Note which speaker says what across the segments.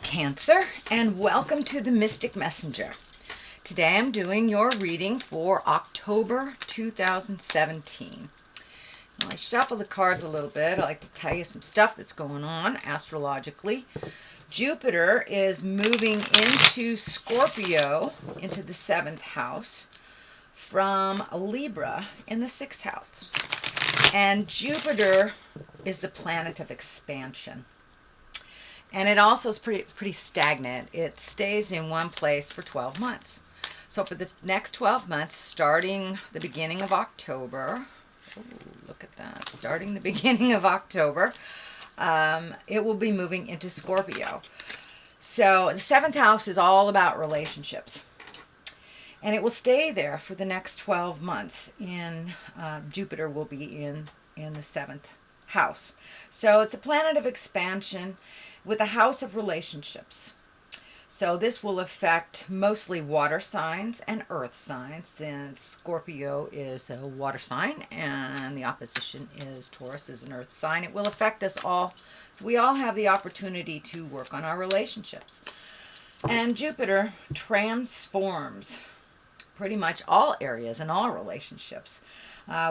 Speaker 1: Cancer, and welcome to the Mystic Messenger. Today I'm doing your reading for October 2017. Well, I shuffle the cards a little bit. I like to tell you some stuff that's going on astrologically. Jupiter is moving into Scorpio, into the 7th house, from Libra in the 6th house. And Jupiter is the planet of expansion. And it also is pretty stagnant. It stays in one place for 12 months. So for the next 12 months, starting the beginning of October, look at that, starting the beginning of October, it will be moving into Scorpio. So the 7th house is all about relationships. And it will stay there for the next 12 months. Jupiter will be in the 7th house. So it's a planet of expansion with a house of relationships. So this will affect mostly water signs and earth signs, since Scorpio is a water sign and the opposition is Taurus, is an earth sign. It will affect us all. So we all have the opportunity to work on our relationships. And Jupiter transforms pretty much all areas and all relationships,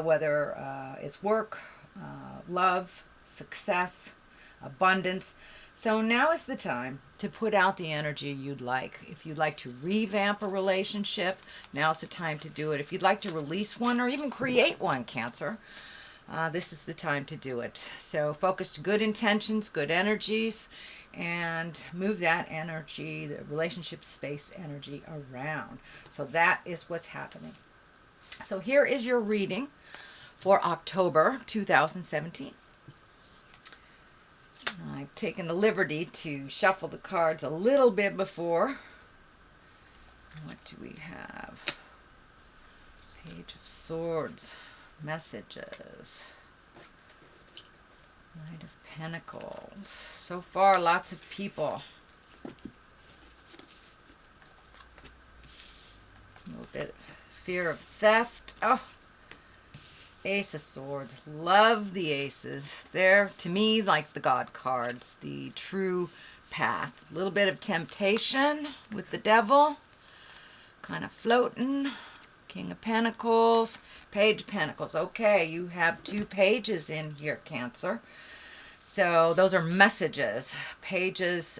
Speaker 1: whether it's work, love, success, abundance. So now is the time to put out the energy you'd like. If you'd like to revamp a relationship, now's the time to do it. If you'd like to release one or even create one, Cancer, this is the time to do it. So focus to good intentions, good energies, and move that energy, the relationship space energy around. So that is what's happening. So here is your reading for October 2017. I've taken the liberty to shuffle the cards a little bit before. What do we have? Page of Swords, messages, Knight of Pentacles. So far, lots of people. A little bit of fear of theft. Oh, Ace of Swords. Love the aces. They're, to me, like the God cards, the true path. A little bit of temptation with the Devil, kind of floating. King of Pentacles, Page of Pentacles. Okay, you have 2 pages in here, Cancer. So those are messages. Pages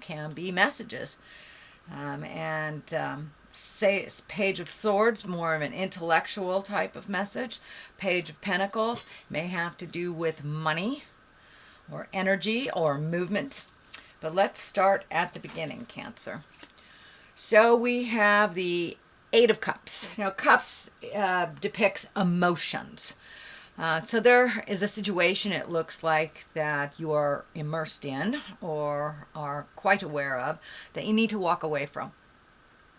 Speaker 1: can be messages. Say Page of Swords, more of an intellectual type of message. Page of Pentacles may have to do with money or energy or movement. But let's start at the beginning, Cancer. So we have the 8 of Cups. Now, Cups depicts emotions. So there is a situation, it looks like, that you are immersed in or are quite aware of that you need to walk away from.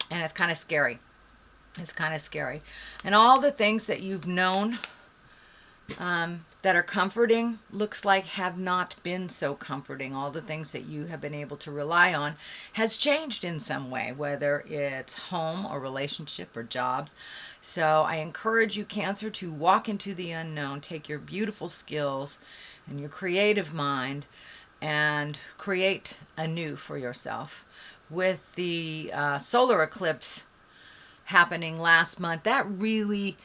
Speaker 1: And it's kind of scary. It's kind of scary. And all the things that you've known that are comforting, looks like have not been so comforting. All the things that you have been able to rely on has changed in some way, whether it's home or relationship or jobs. So I encourage you, Cancer, to walk into the unknown. Take your beautiful skills and your creative mind and create anew for yourself. With the solar eclipse happening last month, that really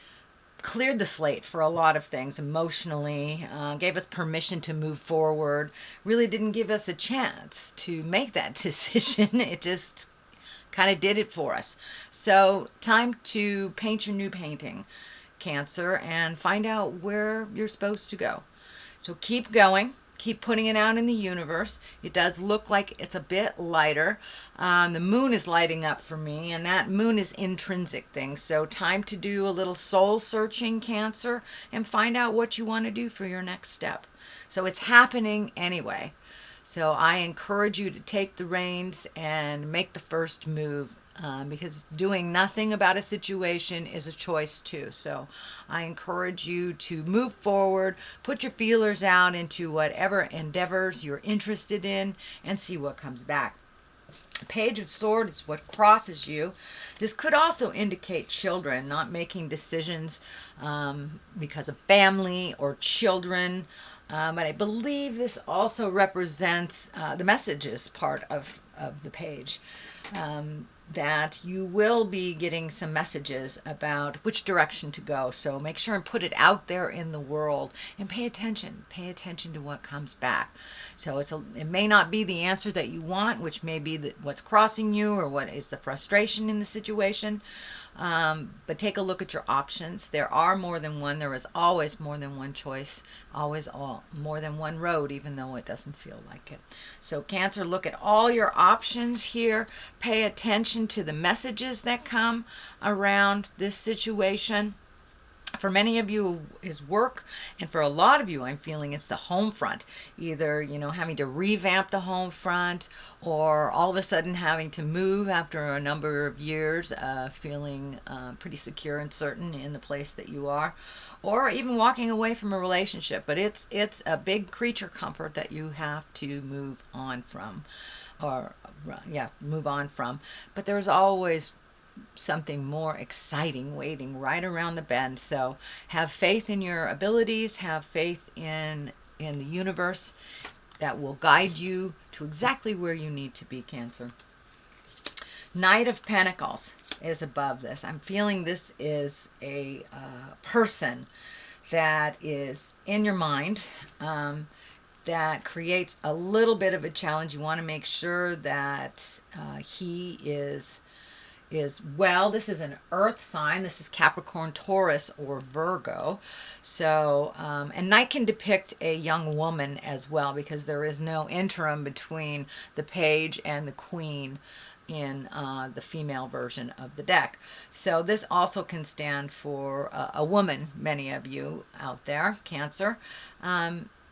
Speaker 1: cleared the slate for a lot of things emotionally, gave us permission to move forward, really didn't give us a chance to make that decision. It just kind of did it for us. So time to paint your new painting, Cancer, and find out where you're supposed to go. So keep going. Keep putting it out in the universe. It does look like it's a bit lighter. The moon is lighting up for me, and that moon is intrinsic things. So time to do a little soul searching, Cancer, and find out what you want to do for your next step. So it's happening anyway. So I encourage you to take the reins and make the first move. Because doing nothing about a situation is a choice too. So I encourage you to move forward, put your feelers out into whatever endeavors you're interested in, and see what comes back. Page of Swords is what crosses you. This could also indicate children not making decisions because of family or children. But I believe this also represents the messages part of the page. That you will be getting some messages about which direction to go. So make sure and put it out there in the world and pay attention. Pay attention to what comes back. So it may not be the answer that you want, which may be what's crossing you or what is the frustration in the situation. But take a look at your options. There are more than one. There is always more than one choice, always more than one road, even though it doesn't feel like it. So Cancer, look at all your options here. Pay attention to the messages that come around this situation. For many of you is work, and for a lot of you I'm feeling it's the home front. Either, having to revamp the home front, or all of a sudden having to move after a number of years, feeling pretty secure and certain in the place that you are, or even walking away from a relationship. But it's a big creature comfort that you have to move on from, but there's always something more exciting waiting right around the bend. So have faith in your abilities, have faith in the universe that will guide you to exactly where you need to be, Cancer. Knight of Pentacles is above this. I'm feeling this is a person that is in your mind, that creates a little bit of a challenge. You want to make sure that he is well. This is an earth sign. This is Capricorn, Taurus, or Virgo. So, and Knight can depict a young woman as well, because there is no interim between the Page and the Queen in the female version of the deck. So this also can stand for a woman, many of you out there, Cancer.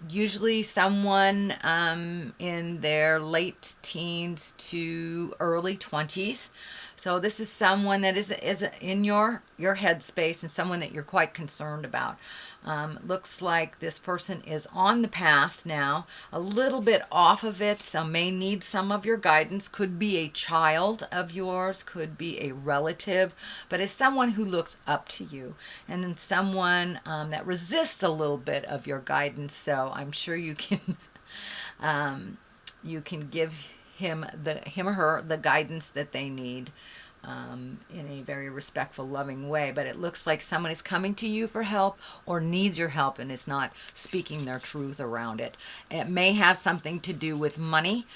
Speaker 1: Usually someone in their late teens to early 20s. So this is someone that is in your headspace, and someone that you're quite concerned about. Looks like this person is on the path now, a little bit off of it, so may need some of your guidance. Could be a child of yours, could be a relative, but it's someone who looks up to you, and then someone that resists a little bit of your guidance. So I'm sure you can give him or her the guidance that they need, in a very respectful, loving way. But it looks like someone is coming to you for help, or needs your help, and is not speaking their truth around it. It may have something to do with money,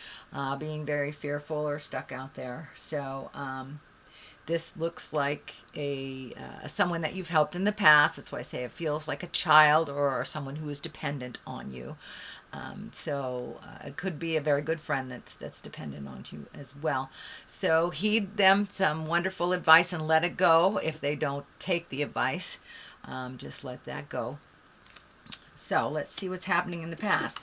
Speaker 1: being very fearful or stuck out there. So this looks like someone that you've helped in the past. That's why I say it feels like a child, or someone who is dependent on you. So it could be a very good friend that's dependent on you as well. So heed them some wonderful advice and let it go. If they don't take the advice, just let that go. So let's see what's happening in the past.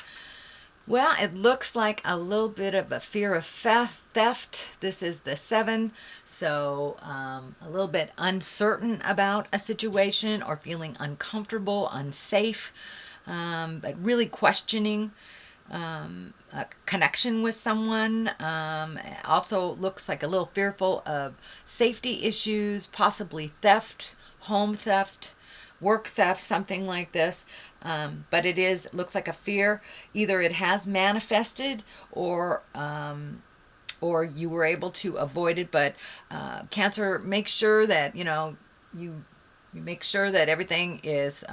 Speaker 1: Well, it looks like a little bit of a fear of theft. This is the 7. So a little bit uncertain about a situation, or feeling uncomfortable, unsafe. But really questioning a connection with someone. Also looks like a little fearful of safety issues, possibly theft, home theft, work theft, something like this. But it looks like a fear. Either it has manifested, or you were able to avoid it. But Cancer, make sure that you make sure that everything is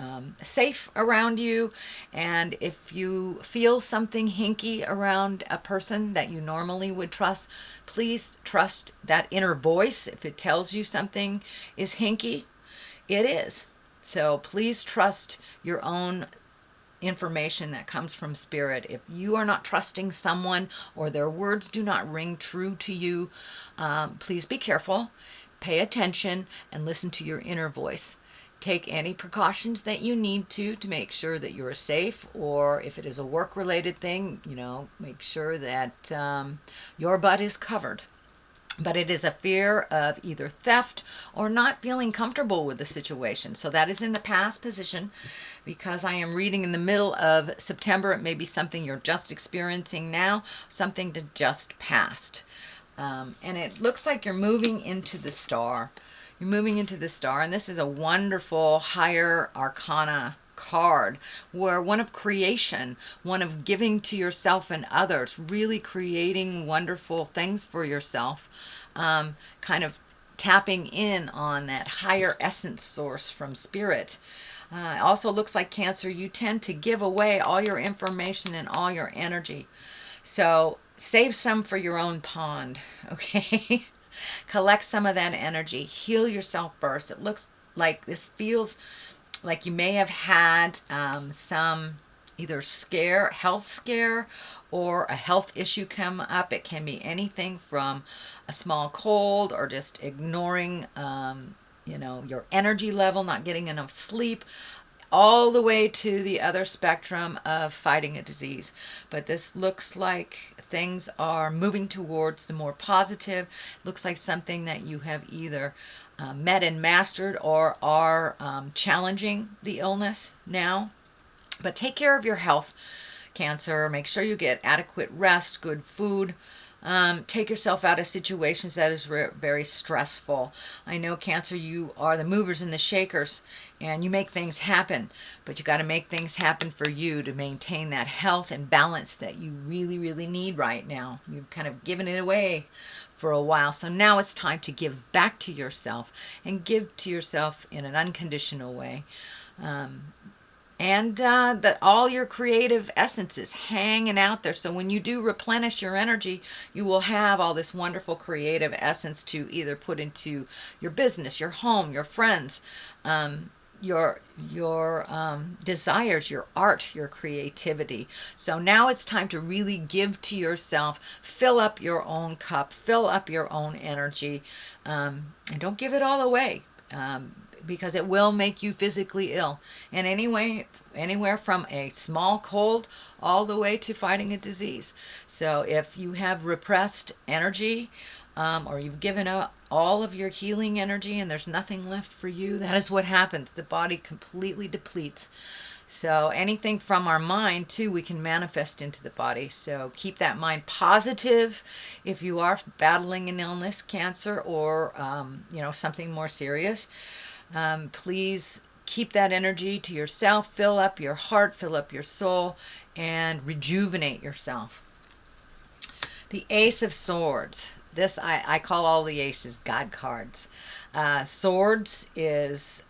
Speaker 1: safe around you. And if you feel something hinky around a person that you normally would trust, please trust that inner voice. If it tells you something is hinky, it is. So please trust your own information that comes from Spirit. If you are not trusting someone, or their words do not ring true to you, please be careful. Pay attention and listen to your inner voice. Take any precautions that you need to make sure that you're safe, or if it is a work-related thing, make sure that your butt is covered. But it is a fear of either theft or not feeling comfortable with the situation. So that is in the past position. Because I am reading in the middle of September, it may be something you're just experiencing now, something that just passed. And it looks like you're moving into the Star. You're moving into the Star, and this is a wonderful higher arcana card, where one of creation, one of giving to yourself and others, really creating wonderful things for yourself, kind of tapping in on that higher essence source from spirit. It also looks like Cancer, you tend to give away all your information and all your energy. So save some for your own pond, okay? Collect some of that energy. Heal yourself first. It looks like this feels like you may have had some either health scare, or a health issue come up. It can be anything from a small cold, or just ignoring your energy level, not getting enough sleep, all the way to the other spectrum of fighting a disease. But this looks like things are moving towards the more positive. Looks like something that you have either met and mastered, or are challenging the illness now. But take care of your health, Cancer. Make sure you get adequate rest, good food. Take yourself out of situations that is very stressful. I know, Cancer, you are the movers and the shakers, and you make things happen, but you got to make things happen for you to maintain that health and balance that you really, really need right now. You've kind of given it away for a while, so now it's time to give back to yourself, and give to yourself in an unconditional way. And that all your creative essences hanging out there. So when you do replenish your energy, you will have all this wonderful creative essence to either put into your business, your home, your friends, your desires, your art, your creativity. So now it's time to really give to yourself. Fill up your own cup. Fill up your own energy. And don't give it all away. Because it will make you physically ill. And anywhere from a small cold all the way to fighting a disease. So if you have repressed energy, or you've given up all of your healing energy and there's nothing left for you, that is what happens. The body completely depletes. So anything from our mind too, we can manifest into the body. So keep that mind positive if you are battling an illness, Cancer, or something more serious. Please keep that energy to yourself. Fill up your heart, fill up your soul, and rejuvenate yourself. The Ace of Swords. This, I call all the aces God cards. Swords is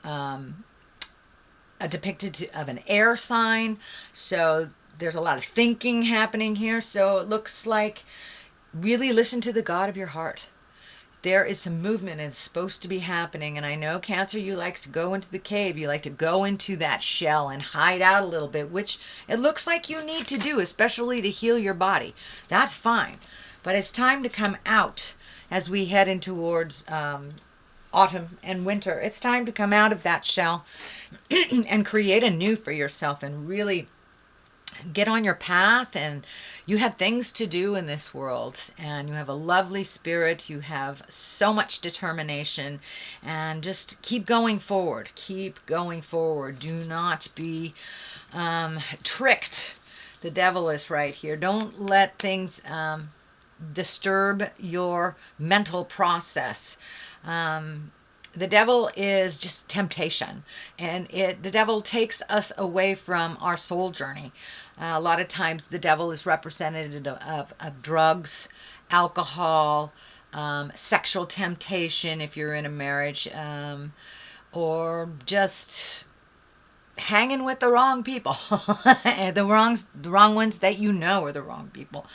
Speaker 1: depicted of an air sign. So there's a lot of thinking happening here. So it looks like really listen to the God of your heart. There is some movement, and it's supposed to be happening. And I know, Cancer, you like to go into the cave. You like to go into that shell and hide out a little bit, which it looks like you need to do, especially to heal your body. That's fine. But it's time to come out as we head in towards autumn and winter. It's time to come out of that shell and create a new for yourself, and really get on your path. And you have things to do in this world, and you have a lovely spirit. You have so much determination, and just keep going forward. Keep going forward. Do not be tricked. The devil is right here. Don't let things disturb your mental process. The devil is just temptation, and the devil takes us away from our soul journey. A lot of times the devil is represented of drugs, alcohol, sexual temptation if you're in a marriage, or just hanging with the wrong people, and the wrong ones that you know are the wrong people.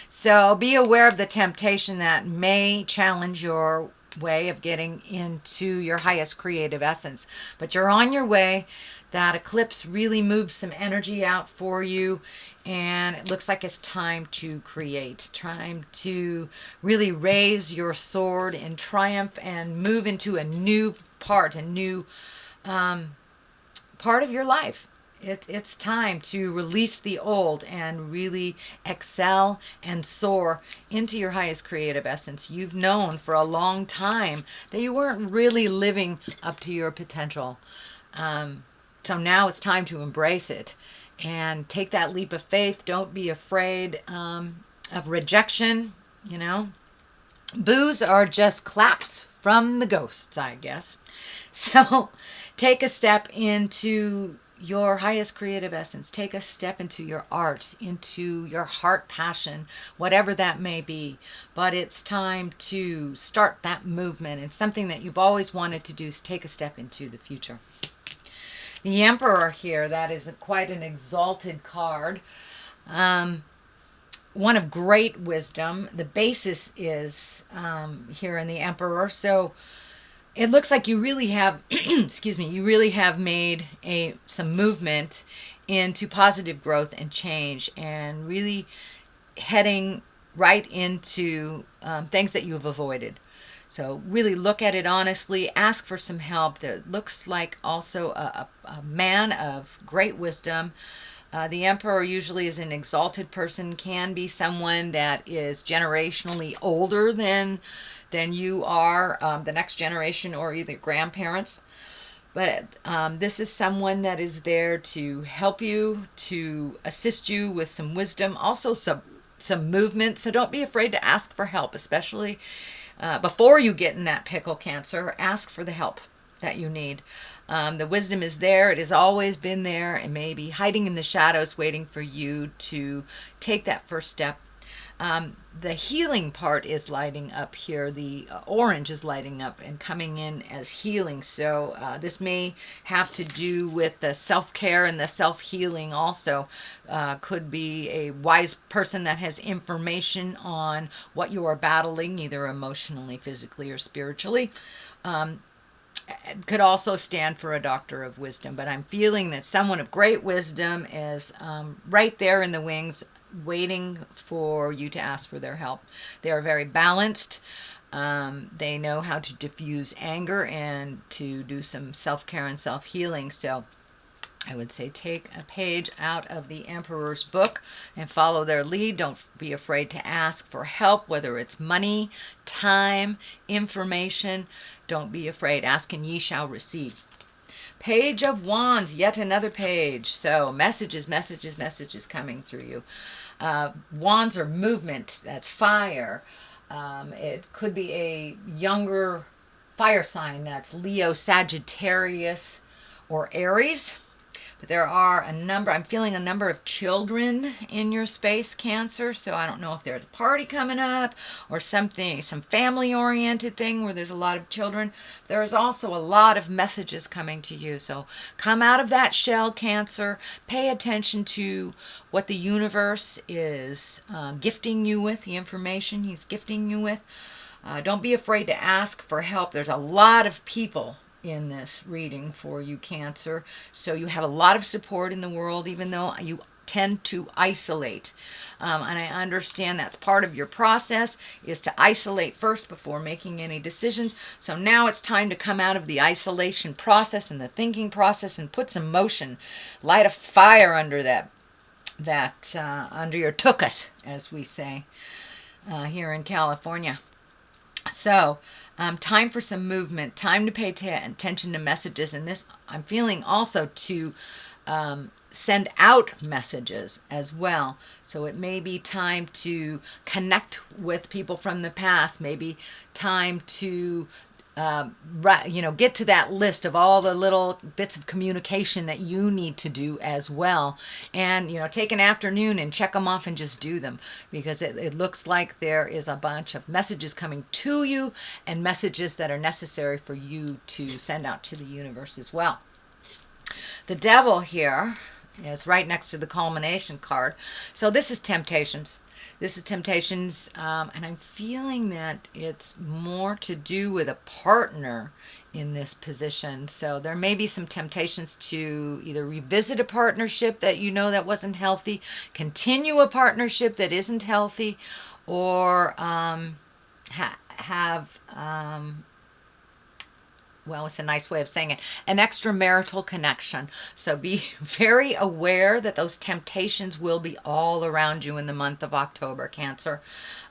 Speaker 1: So be aware of the temptation that may challenge your way of getting into your highest creative essence. But you're on your way. That eclipse really moves some energy out for you, and it looks like it's time to create, time to really raise your sword in triumph and move into a new part of your life. It's time to release the old and really excel and soar into your highest creative essence. You've known for a long time that you weren't really living up to your potential. So now it's time to embrace it and take that leap of faith. Don't be afraid of rejection. Boos are just claps from the ghosts, I guess. So take a step into your highest creative essence. Take a step into your art, into your heart passion, whatever that may be. But it's time to start that movement. It's something that you've always wanted to do, is take a step into the future. The Emperor here, that is quite an exalted card. One of great wisdom. The basis is here in the Emperor. So it looks like you really have, excuse me, you really have made some movement into positive growth and change, and really heading right into things that you have avoided. So really look at it honestly, ask for some help. There looks like also a man of great wisdom. The Emperor usually is an exalted person, can be someone that is generationally older than you are, the next generation, or either grandparents. But this is someone that is there to help you, to assist you with some wisdom, also some movement. So don't be afraid to ask for help, especially before you get in that pickle, Cancer. Ask for the help that you need. The wisdom is there. It has always been there. It may be hiding in the shadows, waiting for you to take that first step. The healing part is lighting up here. The orange is lighting up and coming in as healing. So this may have to do with the self-care and the self-healing also. Could be a wise person that has information on what you are battling, either emotionally, physically, or spiritually. Could also stand for a doctor of wisdom, but I'm feeling that someone of great wisdom is right there in the wings, waiting for you to ask for their help. They are very balanced. They know how to diffuse anger and to do some self-care and self-healing. So I would say take a page out of the Emperor's book and follow their lead. Don't be afraid to ask for help, whether it's money, time, information. Don't be afraid. Ask and ye shall receive. Page of Wands, yet another page. So messages coming through you. Wands are movement. That's fire. It could be a younger fire sign. That's Leo, Sagittarius, or Aries. But there are I'm feeling a number of children in your space, Cancer. So I don't know if there's a party coming up or something, some family-oriented thing where there's a lot of children. There is also a lot of messages coming to you. So come out of that shell, Cancer. Pay attention to what the universe is gifting you with, the information he's gifting you with. Don't be afraid to ask for help. There's a lot of people in this reading for you, Cancer. So you have a lot of support in the world, even though you tend to isolate. And I understand that's part of your process, is to isolate first before making any decisions. So now it's time to come out of the isolation process and the thinking process and put some motion. Light a fire under under your tuchus, as we say here in California. So time for some movement, time to pay attention to messages. And this, I'm feeling also to send out messages as well. So it may be time to connect with people from the past, maybe time to get to that list of all the little bits of communication that you need to do as well. And, take an afternoon and check them off and just do them, because it looks like there is a bunch of messages coming to you and messages that are necessary for you to send out to the universe as well. The Devil here is right next to the culmination card. So this is temptations. And I'm feeling that it's more to do with a partner in this position. So there may be some temptations to either revisit a partnership that that wasn't healthy, continue a partnership that isn't healthy, or have it's a nice way of saying it, an extramarital connection. So be very aware that those temptations will be all around you in the month of October, Cancer.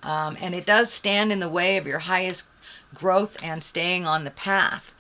Speaker 1: And it does stand in the way of your highest growth and staying on the path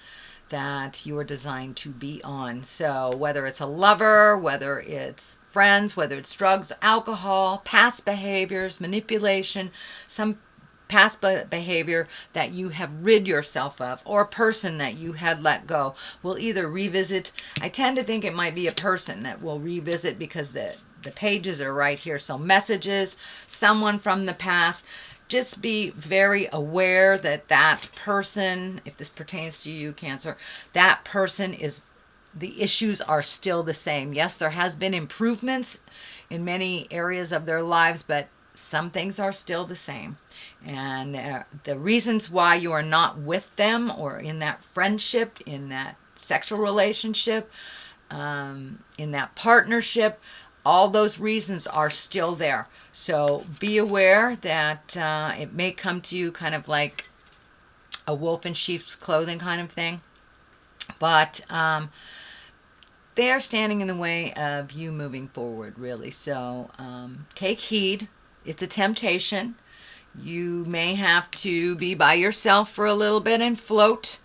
Speaker 1: that you are designed to be on. So whether it's a lover, whether it's friends, whether it's drugs, alcohol, past behaviors, manipulation, some behavior that you have rid yourself of, or a person that you had let go, will either revisit. I tend to think it might be a person that will revisit, because the pages are right here. So messages, someone from the past. Just be very aware that that person, if this pertains to you, Cancer, that person is, the issues are still the same. Yes, there has been improvements in many areas of their lives, but some things are still the same. And the reasons why you are not with them, or in that friendship, in that sexual relationship, in that partnership, all those reasons are still there. So be aware that it may come to you kind of like a wolf in sheep's clothing kind of thing. But they are standing in the way of you moving forward, really. So take heed. It's a temptation. You may have to be by yourself for a little bit and float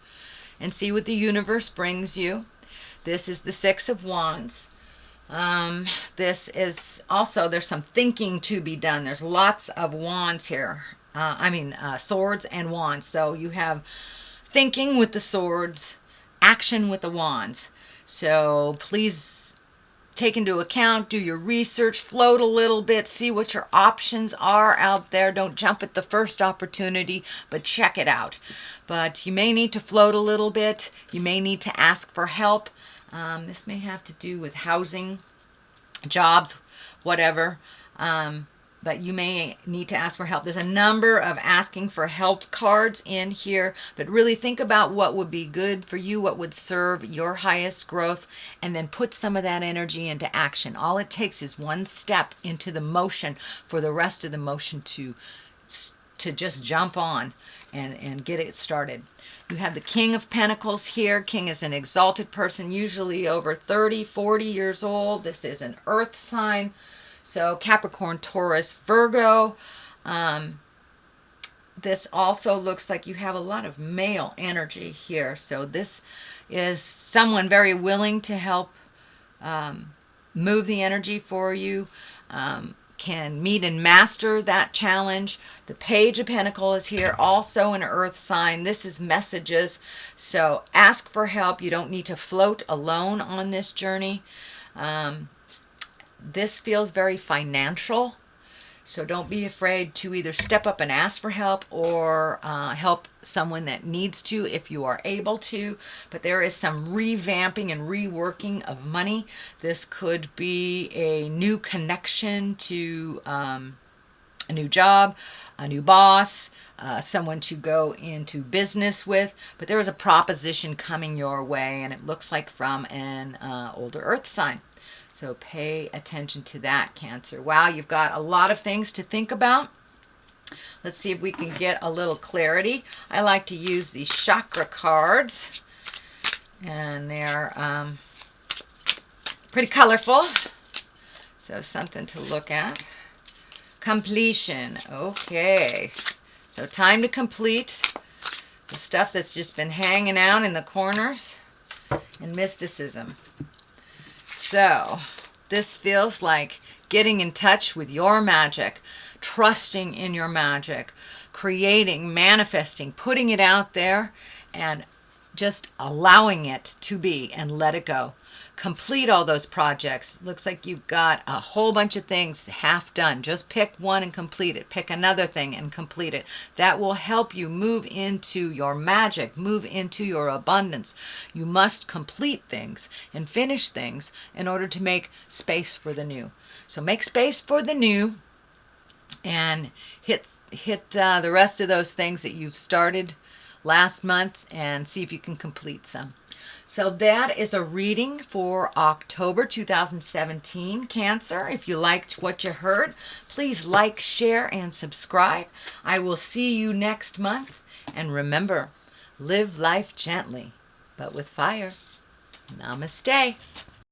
Speaker 1: and see what the universe brings you. This is the Six of Wands. This is also, there's some thinking to be done. There's lots of wands here. Swords and wands. So you have thinking with the swords, action with the wands. So please take into account, do your research, float a little bit, see what your options are out there. Don't jump at the first opportunity, but check it out. But you may need to float a little bit. You may need to ask for help. This may have to do with housing, jobs, whatever. But you may need to ask for help. There's a number of asking for help cards in here, but really think about what would be good for you, what would serve your highest growth, and then put some of that energy into action. All it takes is one step into the motion for the rest of the motion to just jump on and get it started. You have the King of Pentacles here. King is an exalted person, usually over 30, 40 years old. This is an earth sign. So Capricorn, Taurus, Virgo. This also looks like you have a lot of male energy here. So this is someone very willing to help move the energy for you. Can meet and master that challenge. The Page of Pentacles is here, also an earth sign. This is messages. So ask for help. You don't need to float alone on this journey. This feels very financial. So don't be afraid to either step up and ask for help, or help someone that needs to if you are able to. But there is some revamping and reworking of money. This could be a new connection to a new job, a new boss, someone to go into business with. But there is a proposition coming your way, and it looks like from an older earth sign. So pay attention to that, Cancer. Wow, you've got a lot of things to think about. Let's see if we can get a little clarity. I like to use these chakra cards, and they're pretty colorful. So something to look at. Completion. Okay. So time to complete the stuff that's just been hanging out in the corners, and mysticism. So this feels like getting in touch with your magic, trusting in your magic, creating, manifesting, putting it out there, and just allowing it to be and let it go. Complete all those projects. Looks like you've got a whole bunch of things half done. Just pick one and complete it. Pick another thing and complete it. That will help you move into your magic, move into your abundance. You must complete things and finish things in order to make space for the new. So make space for the new, and hit the rest of those things that you've started last month, and see if you can complete some. So that is a reading for October 2017, Cancer. If you liked what you heard, please like, share, and subscribe. I will see you next month. And remember, live life gently, but with fire. Namaste.